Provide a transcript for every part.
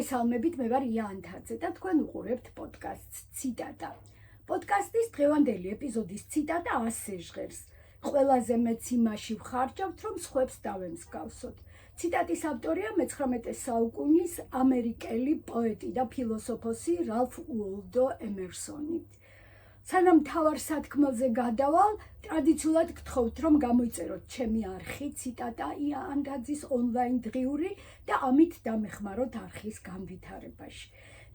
მოგესალმებით, მე ვარ ია ანთაძე და თქვენ უყურებთ პოდკასტს ციტატა. პოდკასტის დღევანდელი ეპიზოდის ციტატა ასე ჟღერს: ყველაზე მეც იმაში ვხარჯავთ, რომ სხვებს დავემსგავსოთ. ციტატის ავტორია მე-19 საუკუნის ამერიკელი პოეტი და ფილოსოფოსი რალფ უოლდო ემერსონი. სანამ მთავარ სათქმელზე გადავალ, ტრადიციულად გთხოვთ, რომ გამოიწეროთ ჩემი არხი ციტატა ია ანთაძის ონლაინ დღიური და ამით დამეხმაროთ არხის განვითარებაში.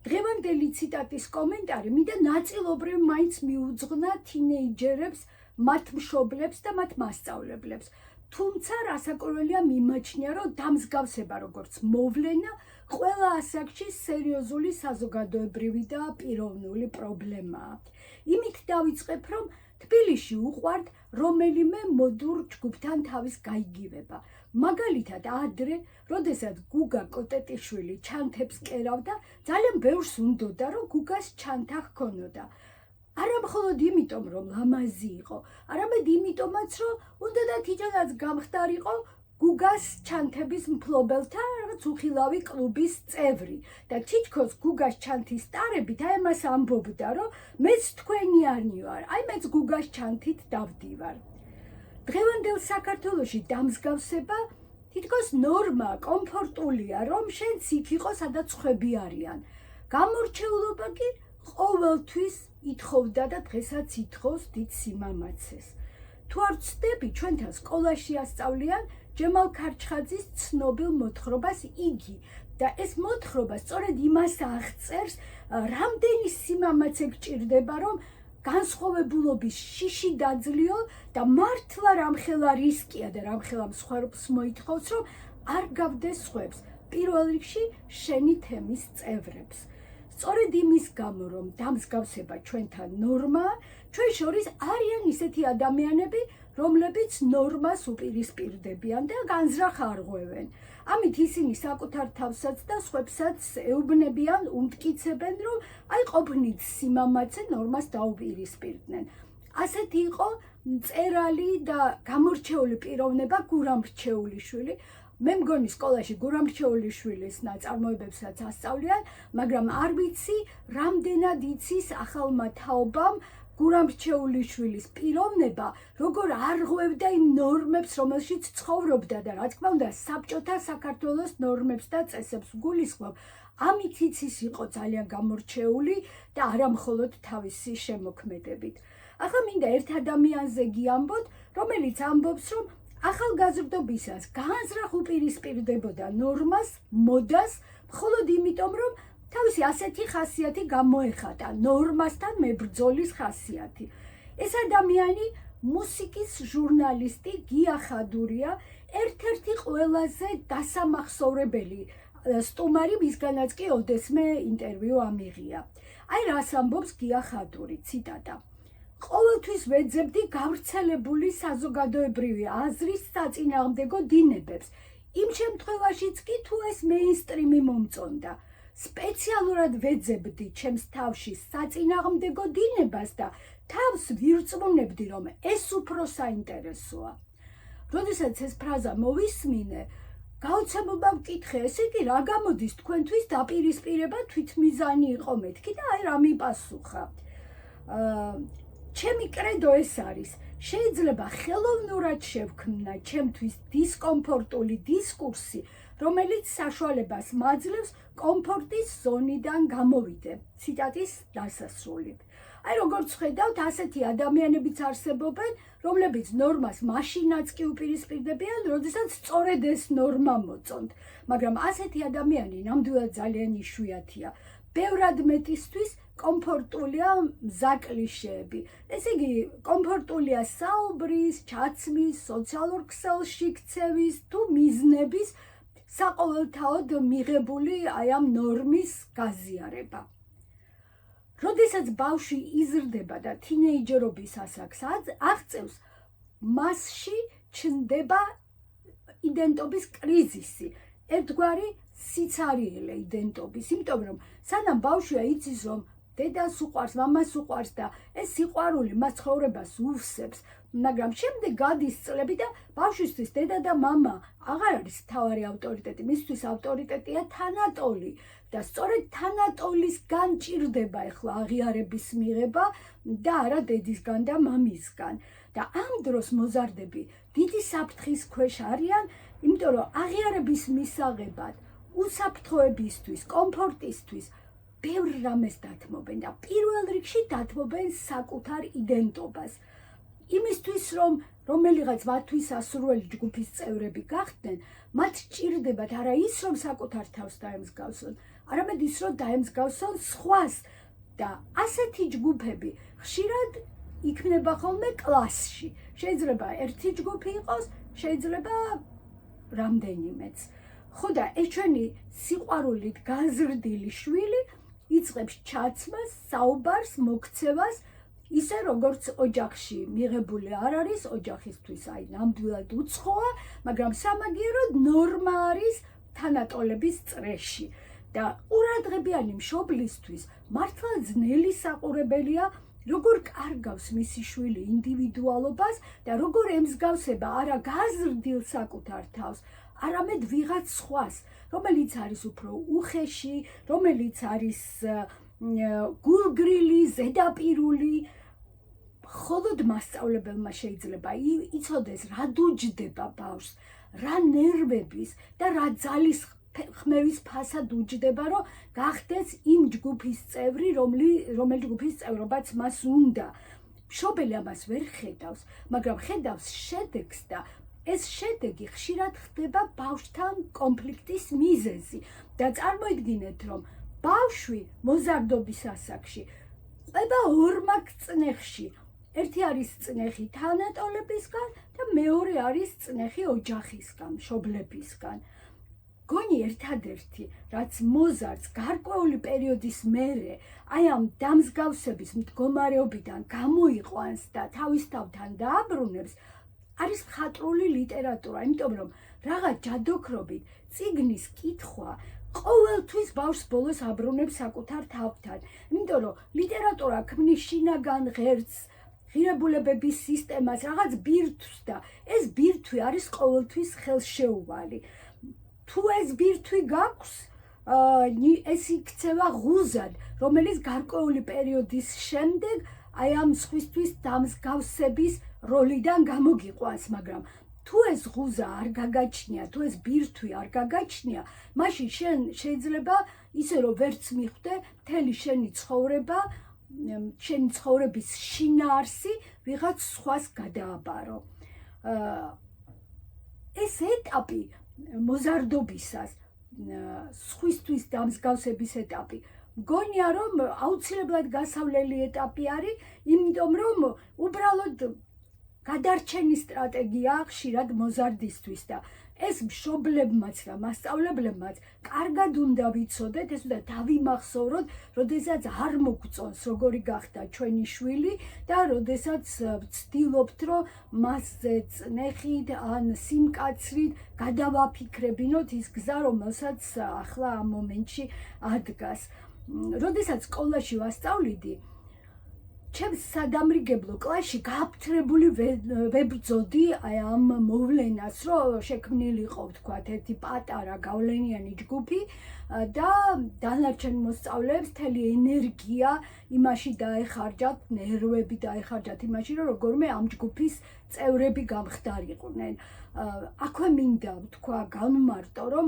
დღევანდელი ციტატის კომენტარი მინდა ნაწილობრივ მაინც მიუძღვნა თინეიჯერებს, მათ მშობლებს და მათ მასწავლებლებს. თუმცა რასაკვირველია მიმაჩნია, რომ დამსგავსება როგორც მოვლენა, ყველა ასაკში სერიოზული საზოგადოებრივი და პიროვნული პრობლემაა. იმით დავიწყებ, რომ თბილისში უყვართ რომელიმე მოდურ ჯგუფთან თავის გაიგივება. მაგალითად, ადრე, როდესაც გუგა კოტეტიშვილი ჩანთებს კერავდა, ძალიან ბევრს უნდოდა, რომ გუგას ჩანთა ჰქონოდა. არა მხოლოდ იმიტომ, რომ ლამაზი იყო, არამედ იმიტომაც, რომ უნდოდა თიჯანაც გამხდარიყო გუგას ჩანთების მფლობელთა რაღაც უხილავი კლუბის წევრი და თითქოს გუგას ჩანთის ტარებით აი მას ამბობდა, რომ მეც თქვენიანი ვარ, აი მეც გუგას ჩანთით დავდივარ. დღევანდელ საქართველოში დამსგავსება თითქოს ნორმა, კომფორტულია, რომ შენც იქ იყო, სადაც ხვები არიან. გამორჩეულობა კი ყოველთვის ითხოვდა და დღესაც ითხოვს დიდ სიმამაცეს. თუ არ ვცდები, ჩვენთან სკოლაში ასწავლიან ჯემალ ქარჩხაძის ცნობილ მოთხრობას იგი და ეს მოთხრობა სწორედ იმას აღწერს, რამდენი სიმამაცე გჭირდება, რომ განსხვავებულობის შიში დაძლიო და მართლა რამხელა რისკია და რამხელა მსხვერპლს მოითხოვს, რომ არ გავდეს სხვებს, პირველ რიგში შენი თემის წევრებს. სწორედ იმის გამო, რომ დამსგავსება ჩვენთან ნორმაა, ჩვენ შორის არიან ისეთი ადამიანები, რომლებიც ნორმას უპირისპირდებიან და განზრახ არღვევენ. ამით ისინი საკუთარ თავსაც და სხვებსაც ეუბნებიან, უმტკიცებენ, რომ აი ყოფნით სიმამაცე ნორმას დაუპირისპირდნენ. ასეთი იყო მწერალი და გამორჩეული პიროვნება გურამ რჩეულიშვილი. მე მგონი სკოლაში გურამ რჩეულიშვილის ნაწარმოებებსაც ასწავლიან, მაგრამ არ ვიცი, რამდენად იცის ახალმა თაობამ გურამ რჩეულიშვილის პიროვნება, როგორ არღვევდა იმ ნორმებს, რომელშიც ცხოვრობდა და რა თქმა უნდა, საბჭოთა საქართველოს ნორმებს და წესებს გულისხმობ. ამითიც ის იყო ძალიან გამორჩეული და არა მხოლოდ თავისი შემოქმედებით. ახლა მინდა ერთ ადამიანზე გიამბოთ, რომელიც ამბობს, რომ ახალგაზრდობისას განზრახ უპირისპირდებოდა ნორმას, მოდას, მხოლოდ იმიტომ, რომ თავისი ასეთი ხასიათი გამოეხატა, ნორმასთან მებრძოლის ხასიათი. ეს ადამიანი მუსიკის ჟურნალისტი გია ხადურია, ერთ-ერთი ყველაზე დასამახსოვრებელი სტუმარი, მისგანაც კი ოდესმე ინტერვიუ ამიღია. აი რას ამბობს გია ხადური, ციტატა: ყოველთვის ვეძებდი გავრცელებული საზოგადოებრივი აზრის საწინააღმდეგო დინებებს, იმ შემთხვევაშიც კი თუ ეს მეინსტრიმი მომწონდა. სპეციალურად ვეძებდი ჩემს თავში საწინააღმდეგო დინებას და თავს ვირწმუნებდი, რომ ეს უფრო საინტერესოა. როდესაც ეს ფრაზა მოვისმინე, გაოცებობა ვკითხე, ესე იგი რა გამოდის თქვენთვის დაპირისპირება თვითმიზანი იყო მეთქი და აი რა მიპასუხა. ჩემი კრედო ეს არის, შეიძლება ხელოვნურად შევქმნა ჩემთვის დისკომფორტული დისკურსი, რომელიც საშუალებას მაძლევს კომფორტის ზონიდან გამოვიდე. ციტატის დასასრული. აი როგორც ხედავთ, ასეთი ადამიანებიც არსებობენ, რომლებიც ნორმას მაშინაც კი უპირისპირდებიან, როდესაც სწორედ ეს ნორმა მოწონთ. მაგრამ ასეთი ადამიანი ნამდვილად ძალიან იშვიათია. ბევრად მეტისთვის კომფორტულია მზა კლიშეები. ესე იგი, კომფორტულია საუბრის, ჩაცმის, სოციალურ ქსელში ქცევის თუ მიზნების საყოველთაოდ მიღებული აი ამ ნორმის გაზიარება. როდესაც ბავშვი იზრდება და თინეიჯერობის ასაკს აღწევს, მასში ჩნდება იდენტობის კრიზისი, ერთგვარი სიცარიელე იდენტობის, იმიტომ რომ სანამ ბავშვია იცის, რომ დედას უყვარს, მამას უყვარს და ეს სიყვარული მას ცხოვრებას უსწრებს, მაგრამ შემდეგ გადის წლები და ბავშვისთვის დედა და მამა აღარ არის მთავარი ავტორიტეტი, მისთვის ავტორიტეტია თანატოლი და სწორედ თანატოლისგან ჭირდება ახლა აღიარების მიღება და არა დედისგან და მამისგან. და ამ დროს მოზარდები დიდი საფრთხის ქვეშ არიან, იმიტომ რომ აღიარების მისაღებად უსაფრთხოებისთვის, კომფორტისთვის ბევრ რამეს დათმობენ და პირველ რიგში დათმობენ საკუთარ იდენტობას. იმისთვის რომ რომელიღაც მათთვის ასურველი ჯგუფის წევრები გახდნენ, მათ ჭირდებათ არა ის რომ საკუთარ თავს დაემსგავსონ, არამედ ის რომ დაემსგავსონ სხვას და ასეთი ჯგუფები ხშირად იქნება ხოლმე კლასში. შეიძლება ერთი ჯგუფი იყოს, შეიძლება რამდენიმეც. ხო და ეს ჩვენი სიყვარულით გაზრდილი შვილი იწყებს ჩაცმას, საუბარს, მოქცევას, ისე როგორც ოჯახში მიღებული არ არის, ოჯახისთვის აი ნამდვილად უცხოა, მაგრამ სამაგიეროდ ნორმა არის თანატოლების წრეში. და ყურადღებიანი მშობლისთვის მართლა ძნელი საყურებელია, როგორ კარგავს მისი შვილი ინდივიდუალობას და როგორ ემსგავსება არა გაზრდილ საკუთარ თავს, არამედ ვიღაც სხვას, რომელიც არის უფრო უხეში, რომელიც არის გულგრილი, ზედაპირული. მხოლოდ მასწავლებელმა შეიძლება იცოდეს, რა დუჯდება ბავშვს, რა ნერვების და რა ძალის ხმევის ფასად უჯდება, რომ გახდეს იმ ჯგუფის წევრი, რომელი ჯგუფის წევრობაც მას უნდა. მშობელი ამას ვერ ხედავს, მაგრამ ხედავს შედეგს და ეს შედეგი ხშირად ხდება ბავშვთან კონფლიქტის მიზეზი. და წარმოიდგინეთ, რომ ბავშვი მოზარდობის ასაკში ყვება ორ მაგწნეხში. ერთი არის წნეხი თანატოლებისგან და მეორე არის წნეხი ოჯახისგან, მშობლებისგან. გონი ერთადერთი, რაც მოზარდს გარკვეული პერიოდის მერე აი ამ დამსგავსების მდგომარეობიდან გამოიყვანს და თავის თავთან დააბრუნებს, არის მხატვრული ლიტერატურა, იმიტომ რომ რაღაც ჯადოქრობით წიგნის კითხვა ყოველთვის ბავშვს ბოლოს აბრუნებს საკუთარ თავთან, იმიტომ რომ ლიტერატურა ქმნის შინაგან ღერცს, ღირებულებების სისტემას, რაღაც ბირთვს და ეს ბირთვი არის ყოველთვის ხელშეუვალი. თუ ეს ბირთვი გაქვს, ეს იქცევა ღუზად, რომელიც გარკვეული პერიოდის შემდეგ აი ამ სხვისთვის დამსგავსების როლიდან გამოგიყვანს, მაგრამ თუ ეს ღუზა არ გაგაჩნია, თუ ეს ბირთვი არ გაგაჩნია, მაშინ შენ შეიძლება ისე რომ ვერც მიხვდე მთელი შენი ცხოვრება, შენი ცხოვრების შინაარსი ვიღაც სხვას გადააბარო. ეს ეტაპი მოზარდობისას, სხვისთვის დამსგავსების ეტაპი, მგონია რომ აუცილებლად გასავლელი ეტაპი არის, იმიტომ რომ უბრალოდ გადარჩენის სტრატეგიაა ხშირად მოზარდისთვის და ეს მშობლებმაც და მასწავლებლებმაც კარგად უნდა ვიცოდეთ, ეს უნდა დავიმახსოვროთ, როდესაც არ მოგწონს როგორი გახდა ჩვენი შვილი და როდესაც ვცდილობთ, რომ მასზე წნეხით ან სიმკაცრით გადავაფიქრებინოთ ის გზა, რომელსაც ახლა ამ მომენტში ადგას. როდესაც სკოლაში ვასწავლიდი, ჩემს სადამრიგებლო კლასში გააფთრებული ვებრძოდი აი ამ მოვლენას, რომ შექმნილი იყო ვთქვათ ერთი პატარა გავლენიანი ჯგუფი და დანარჩენ მოსწავლეებს მთელი ენერგია იმაში დაეხარჯათ, ნერვები დაეხარჯათ იმაში, რომ როგორმე ამ ჯგუფის წევრები გამხდარიყვნენ. აქვე მინდა ვთქვა, განმარტო, რომ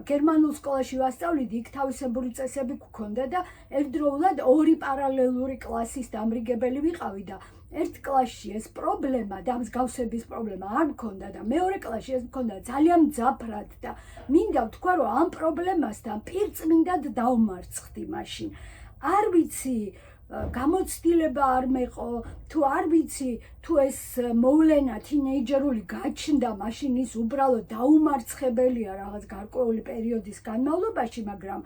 გერმანულ სკოლაში ვასწავლიდი, იქ თავისებური წესები გქონდა და ერთდროულად ორი პარალელური კლასის დამრიგებელი ვიყავი და ერთ კლასში ეს პრობლემა, დამსგავსების პრობლემა არ მქონდა და მეორე კლასში ეს მქონდა ძალიან მძაფრად და მინდა ვთქვა, რომ ამ პრობლემასთან პირწმინდად დავმარცხდი მაშინ. არ ვიცი, გამოცდილება არ მეყო, თუ არ ვიცი, თუ ეს მოვლენა თინეიჯერული გაჩნდა, მაშინ ის უბრალოდ დაუმარცხებელია რაღაც გარკვეული პერიოდის განმავლობაში, მაგრამ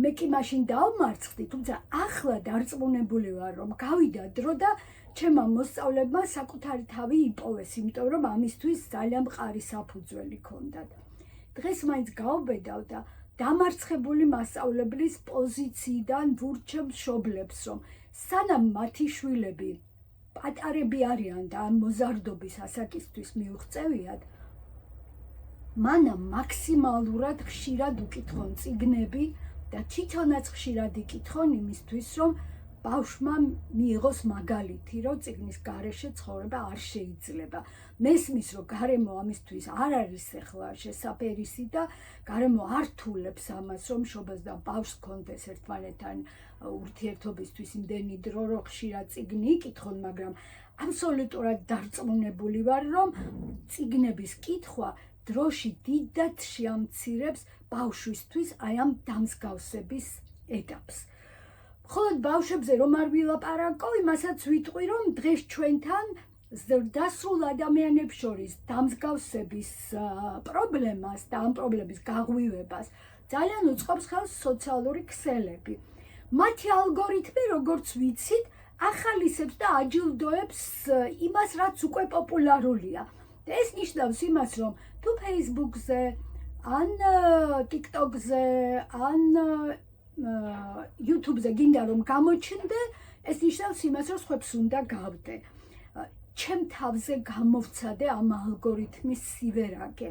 მე კი მაშინ დავმარცხდი, თუმცა ახლა დარწმუნებული ვარ, რომ გავიდა დრო და ჩემმა მოსწავლეებმა საკუთარი თავი იპოვეს, იმიტომ რომ ამისთვის ძალიან მყარი საფუძველი ჰქონდათ. დღეს მაინც გავბედავ და დამარცხებული მასწავლებლის პოზიციიდან ვურჩევ მშობლებს, რომ სანამ მათი შვილები პატარები არიან და ამ მოზარდობის ასაკისთვის მიუღწევიათ, მანამ მაქსიმალურად ხშირად უკითხონ წიგნები და თვითონაც ხშირად იკითხონ იმისთვის, რომ ბავშვმა მიიღოს მაგალითი, რომ წიგნის გარეშე ცხოვრება არ შეიძლება. მესმის, რომ გარემო ამისთვის არ არის ახლა შესაფერისი და გარემო არ თულებს ამას, რომ მშობელს და ბავშვს კონდეს ერთმანეთთან ურთიერთობისთვის იმდენი დრო, რომ ხშირად წიგნი იკითხონ, მაგრამ აბსოლუტურად დარწმუნებული ვარ, რომ წიგნების კითხვა დროში დიდად შეამცირებს ბავშვისთვის აი ამ დამსგავსების ეტაპს. ხოლო ბავშვებზე რომ არ ვილაპარაკო, იმასაც ვიტყვი, რომ დღეს ჩვენთან ზრდასრულ ადამიანებს შორის დამსგავსების პრობლემას და ამ პრობლემის გაღვივებას ძალიან უწყობს ხელს სოციალური ქსელები. მათი ალგორითმი, როგორც ვიცით, ახალისებს და აჯილდოებს იმას, რაც უკვე პოპულარულია. და ეს ნიშნავს იმას, რომ თუ Facebook-ზე, ან TikTok-ზე, ან YouTube-ზე გინდა რომ გამოჩნდე, ეს ნიშნავს იმას, რომ სხვებს უნდა გავდე. ჩემ თავზე გამოვცადე ამ ალგორითმის სივერაგე.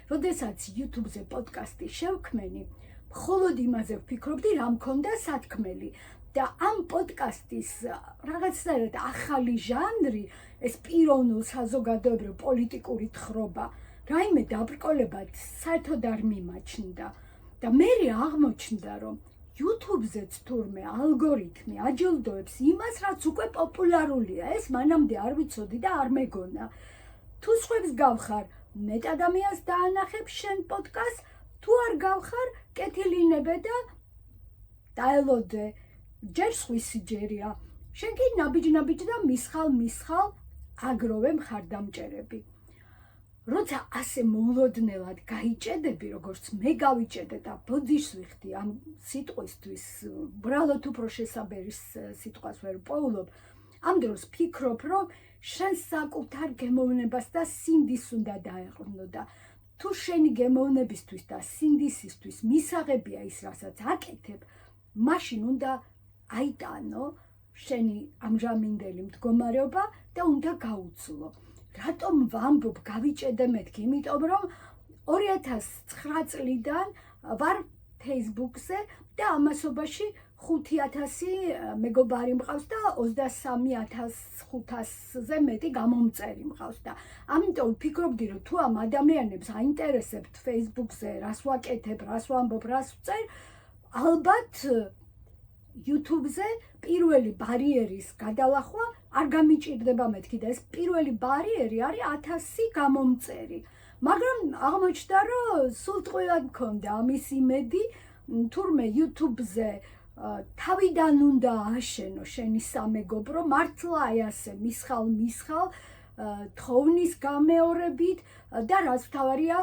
როდესაც YouTube-ზე პოდკასტი შევქმენი, მხოლოდ იმაზე ვფიქრობდი, რა მქონდა სათქმელი. და ამ პოდკასტის რაღაცნაირად ახალი ჟანრი, ეს პიროვნულ საზოგადოებრივ პოლიტიკური თხრობა, რაიმე დაბრკოლებად საერთოდ არ მიმაჩნდა. და მე აღმოჩნდა, რომ YouTube-ზეც თურმე ალგორითმი აჯილდოებს იმას, რაც უკვე პოპულარულია. ეს მანამდე არ ვიცოდი და არ მეგონა. თუ სხვებს გავხარ, მეტ ადამიანს დაანახებ შენ პოდკასტს, თუ არ გავხარ, კეთილინებე და დაელოდე. ჯერ სხვისი ჯერია. შენ კი ნაბიჯ და მისხალ აგროვე მხარდამჭერები. როცა ასე მოულოდნელად გაიჭედები, როგორც მე გავიჭედე და ბოდიშს ვიხდი ამ სიტყვისთვის, ბრალოდ უფრო შესაბერის სიტყვას ვერ პოულობ, ამ დროს ფიქრობ, რომ შენ საკუთარ გემოვნებას და სინდის უნდა დაეყრდნო და თუ შენი გემოვნებისთვის და სინდისისთვის მისაღებია ის, რასაც აკეთებ, მაშინ უნდა აიტანო შენი ამჟამინდელი მდგომარეობა და უნდა გაუცლო. რატომ ვამბობ გავიჭედე მეთქი? იმიტომ რომ 2009 წლიდან ვარ Facebook-ზე და ამასობაში 5000 მეგობარი მყავს და 23500-ზე მეტი გამომწერი მყავს და ამიტომ ვფიქრობდი, რომ თუ ამ ადამიანებს აინტერესებთ Facebook-ზე რას ვაკეთებ, რას ვამბობ, რას ვწერ, ალბათ YouTube-ზე პირველი ბარიერის გადალახვა არ გამიჭირდება მეთქი და ეს პირველი ბარიერი არის 1000 გამომწერი. მაგრამ აღმოჩნდა, რომ სულ ტყუილად მქონდა ამის იმედი, თურმე YouTube-ზე თავიდან უნდა აშენო შენი სამეგობრო, მართლა აი ასე მისხალ თხოვნის გამეორებით და რაც თავარია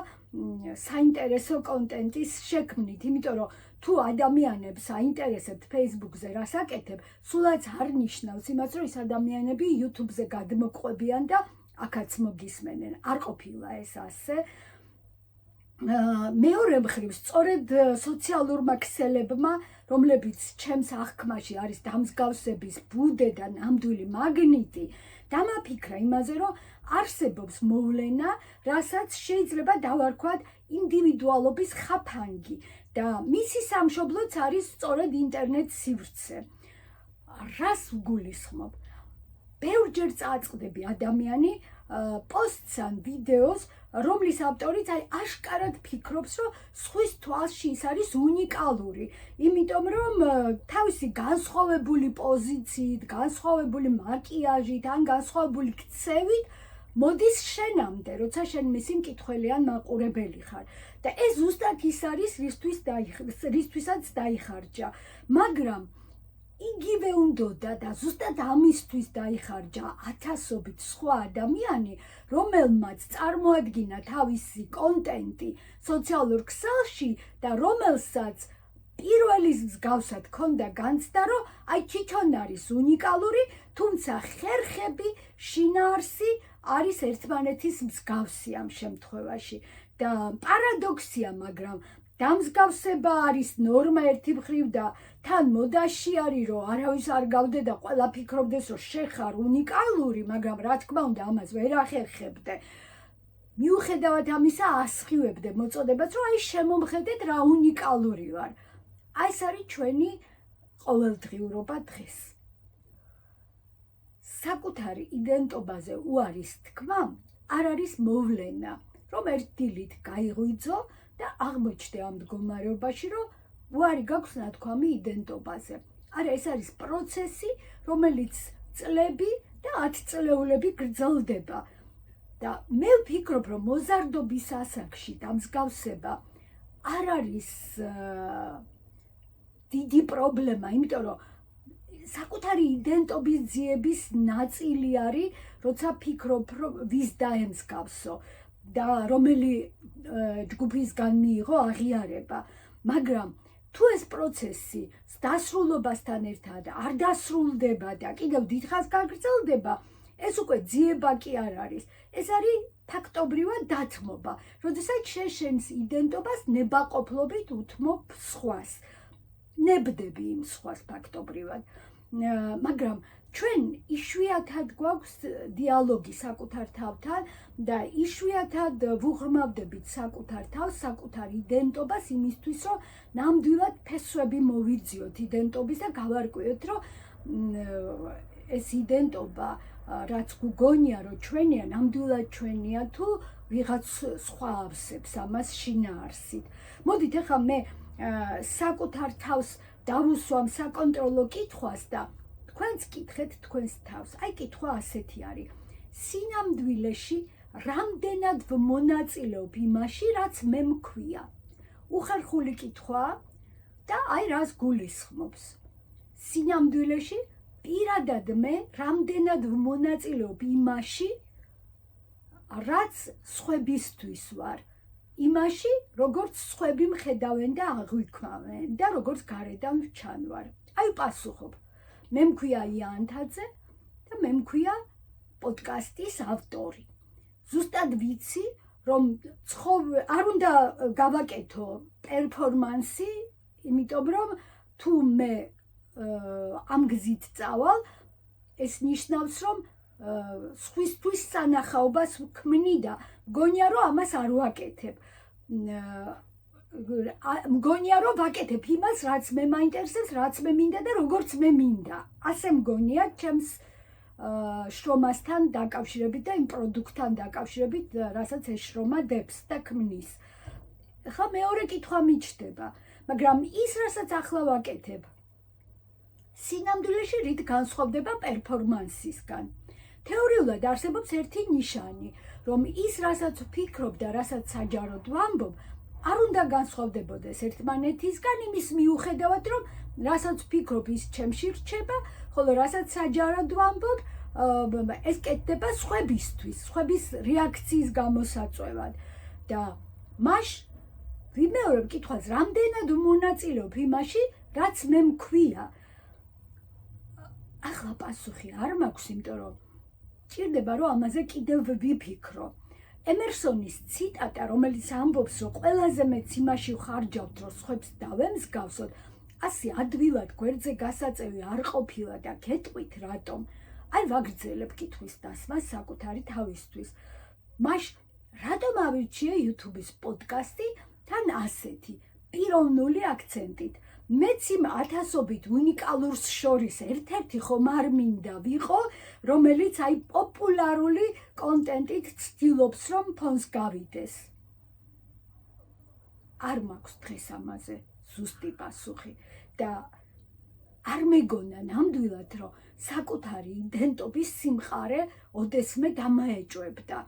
საინტერესო კონტენტის შექმნით, იმიტომ რომ თუ ადამიანებს აინტერესებთ Facebook-ზე რას აკეთებ, სულაც არ ნიშნავს იმას, რომ ეს ადამიანები YouTube-ზე გადმოყვებიან და აქაც მოგისმენენ. არ ყოფილა ეს ასე. მეორე მხრივ, სწორედ სოციალურმა ქსელებმა, რომლებიც ჩემს აღქმაში არის დამსგავსების ბუდე და ნამდვილი მაგნიტი, დამაფიქრა იმაზე, რომ არსებობს მოვლენა, რასაც შეიძლება დავარქვათ ინდივიდუალობის ხაფანგი და მისი სამშობლოც არის სწორედ ინტერნეტ სივრცე. რას ვგულისხმობ? ბევრჯერ წააწყდები ადამიანი პოსტს ან ვიდეოს, რომლის ავტორიც აშკარად ფიქრობს, რომ სხვის თვალში ის არის უნიკალური, იმიტომ რომ თავისი განსხვავებული პოზიციით, განსხვავებული მაკიაჟით ან განსხვავებული ქცევით მოდის შენამდე, როცა შენ მისი მკითხველი ან მაყურებელი ხარ. და ეს ზუსტად ის არის, რისთვისაც დაიხარჯა. მაგრამ იგივე უნდოდა და ზუსტად ამისთვის დაიხარჯა ათასობით სხვა ადამიანი, რომელმაც წარმოადგინა თავისი კონტენტი სოციალურ ქსელში და რომელსაც პირველის მსგავსად ჰქონდა განცდა, რომ აი თვითონ არის უნიკალური, თუმცა ხერხები, შინაარსი არის ერთმანეთის მსგავსი ამ შემთხვევაში. და პარადოქსია, მაგრამ დამსგავსება არის ნორმა ერთი მხრივ და თან მოდაში არის, რომ არავის არ გავდე და ყველა ფიქრობდეს, რომ შენ ხარ უნიკალური, მაგრამ რა თქმა უნდა ამას ვერ ახერხებდე. მიუხედავად ამისა ასხივებდე მოწოდებას, რომ აი შემომხედეთ რა უნიკალური ვარ. აი ეს არის ჩვენი ყოველდღიურობა დღეს. საკუთარი იდენტობაზე უარის თქმა არ არის მოვლენა, რომ ერთ დილით გაიღვიძო და აღმოჩნდე ამ მდგომარეობაში, რომ უარი გაქვს ნათქვამი იდენტობაზე. არა, ეს არის პროცესი, რომელიც წლები და 10 წლეულები გრძელდება. და მე ვფიქრობ, რომ მოზარდობის ასაკში დამსგავსება არ არის დიდი პრობლემა, იმიტომ რომ საკუთარი იდენტობის ძიების ნაწილი არის, როცა ფიქრობ, რომ ვის დაემსგავსო და რომელი ჯგუფისგან მიიღო აღიარება. მაგრამ თუ ეს პროცესი დასრულობასთან ერთად არ დასრულდება და კიდევ დიდხანს გაგრძელდება, ეს უკვე ძიება კი არ არის. ეს არის ფაქტობრივად დათმობა, როდესაც შენს იდენტობას ნებაყოფლობით უთმობ სხვას. ნებდები იმ სხვას ფაქტობრივად. მაგრამ ჩვენ იშვიათად გვაქვს დიალოგი საკუთარ თავთან და იშვიათად ვუღრმავდებით საკუთარ თავს, საკუთარ იდენტობას იმისთვის, რომ ნამდვილად ფესვები მოვიძიოთ იდენტობის და გავარკვიოთ, რომ ეს იდენტობა რაც გგონია, რომ ჩვენია, ნამდვილად ჩვენია თუ ვიღაც სხვა ავსებს ამას შინაარსით. მოდით ახლა მე საკუთარ თავს დავუსვამ საკონტროლო კითხვას და თქვენც კითხეთ თქვენს თავს. აი კითხვა ასეთი არის. სინამდვილეში რამდენად ვმონაწილეობ იმაში, რაც მე მქვია? უხერხული კითხვა და აი რას გულისხმობს. სინამდვილეში პირადად მე რამდენად ვმონაწილეობ იმაში, რაც სხვებისთვის ვარ. იმაში, როგორც სხვები მხედავენ და აღვიქვამენ და როგორც გარედან ვჩანვარ. აი პასუხობ. მე მქვია იანთაძე და მე მქვია პოდკასტის ავტორი. ზუსტად ვიცი, რომ არ უნდა გავაკეთო პერფორმანსი, იმიტომ რომ თუ მე ამ გზით წავალ, ეს ნიშნავს, რომ სხვისთვის სანახაობას ვქმნი და მგონია, რომ ამას არ ვაკეთებ. მგონია, რომ ვაკეთებ იმას, რაც მე მაინტერესებს, რაც მე მინდა და როგორც მე მინდა. ასე მგონია ჩემს შრომასთან დაკავშირებით და იმ პროდუქტთან დაკავშირებით, რასაც ეს შრომა დებს და ქმნის. ხა მეორე კითხვა მიჩნდება, მაგრამ ის, რასაც ახლა ვაკეთებ, სინამდვილეში რით განსხვავდება პერფორმანსისგან. თეორიულად არსებობს ერთი ნიშანი, რომ ის, რასაც ვფიქრობ და რასაც საჯაროდ ვამბობ, არ უნდა განსხვავდებოდეს ერთმანეთისგან იმის მიუხედავად, რომ რასაც ვფიქრობ, ის ჩემში რჩება, ხოლო რასაც საჯაროდ ვამბობ, ეს კეთდება სხვებისთვის, სხვების რეაქციის გამოსაწვევად. და მაშ ვიმეორებ კითხვას, რამდენად ვმონაწილეობ იმაში, რაც მე მქვია. ახლა პასუხი არ მაქვს, იმიტომ რომ ჭირდება, რომ ამაზე კიდევ ვიფიქრო. ემერსონის ციტატა, რომელიც ამბობს, რომ ყველაზე მეც იმაში ვხარჯავთ, რომ სხვებს დავემსგავსოთ, ასე ადვილად გვერდზე გასაწევი არ ყოფილა და გეტყვით რატომ. აი ვაგრძელებ კითხვის დასმას საკუთარი თავისთვის. მაშ რატომ ავირჩიე YouTube-ის პოდკასტი თან ასეთი პიროვნული აქცენტით? მეც იმ ათასობით უნიკალურს შორის ერთ-ერთი ხომ არ მინდა ვიყო, რომელიც აი პოპულარული კონტენტით ცდილობს, რომ ფონს გავიდეს. არ მაქვს დღეს ამაზე ზუსტი პასუხი და არ მეგონა ნამდვილად, რომ საკუთარი იდენტობის სიმყარე ოდესმე დამაეჭვებდა.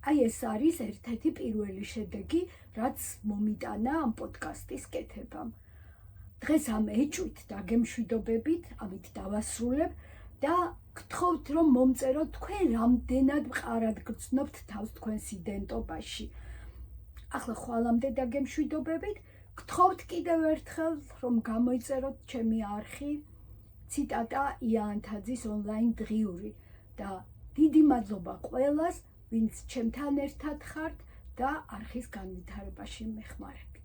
აი ეს არის ერთ-ერთი პირველი შედეგი, რაც მომიტანა ამ პოდკასტის კეთებამ. დღეს ამ ეჭვით დაგემშვიდობებით, ამით დავასრულებ და გთხოვთ, რომ მომწეროთ თქვენ რამდენად მყარად გრძნობთ თავს თქვენს იდენტობაში. ახლა ხვალამდე დაგემშვიდობებით, გთხოვთ კიდევ ერთხელ, რომ გამოიწეროთ ჩემი არხი, ციტატა იანთაძის ონლაინ დღიური და დიდი მადლობა ყველას, ვინც ჩემთან ერთად ხართ და არხის განვითარებაში მეხმარებით.